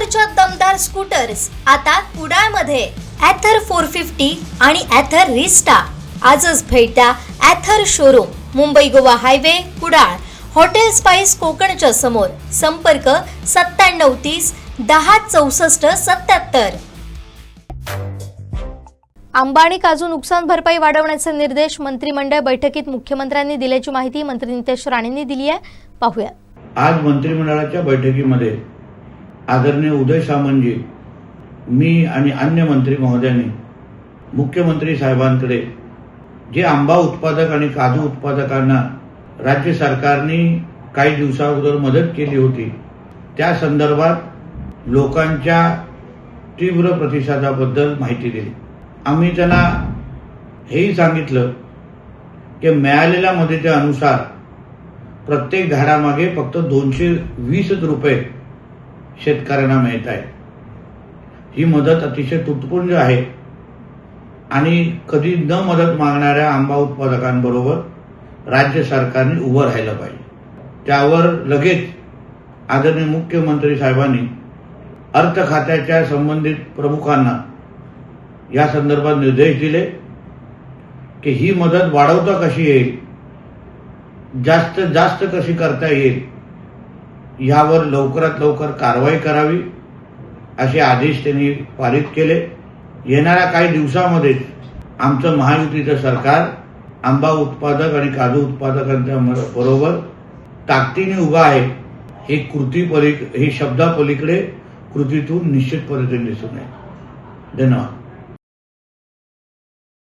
ॲथरच्या दमदार स्कूटर्स आता कुडाळमध्ये ॲथर 450 आणि ॲथर रिस्टा. आजच भेट द्या Ather showroom, Mumbai Goa highway, Kudal, hotel spice कोकणच्या समोर. संपर्क 9730 10 64 77. आंबा आणि काजू नुकसान भरपाई वाढवण्याचे निर्देश मंत्रिमंडळ बैठकीत मुख्यमंत्र्यांनी दिल्याची माहिती मंत्री नितेश राणेंनी दिली आहे. पाहूया. आज मंत्रिमंडळाच्या बैठकीमध्ये आदरणीय उदय सामंतजी, मी आणि अन्य मंत्री महोदयांनी मुख्यमंत्री साहेबांकडे जे आंबा उत्पादक आणि काजू उत्पादकांना राज्य सरकारने काही दिवसाअगोदर मदत केली होती त्या संदर्भात लोकांच्या तीव्र प्रतिसादाबद्दल माहिती दिली. आम्ही त्यांना हेही सांगितलं की मिळालेल्या मदतीनुसार प्रत्येक झाडामागे फक्त 220 रुपये शेतकऱ्यांना मिळत आहे. ही मदत अतिशय तुटपुंज आहे आणि कधी न मदत मागणाऱ्या आंबा उत्पादकांबरोबर राज्य सरकारने उभं राहिलं पाहिजे. त्यावर लगेच आदरणीय मुख्यमंत्री साहेबांनी अर्थ खात्याच्या संबंधित प्रमुखांना या संदर्भात निर्देश दिले की ही मदत वाढवता कशी येईल, जास्तीत जास्त कशी करता येईल, यावर लवकरात लवकर कारवाई करावी असे आदेश त्यांनी पारित केले. येणाऱ्या काही दिवसांमध्येच आमचं महायुतीचं सरकार आंबा उत्पादक आणि काजू उत्पादकांच्या बरोबर ताकदीने उभा आहे. हे शब्दापलीकडे कृतीतून निश्चित पद्धतीने दिसून येईल. धन्यवाद.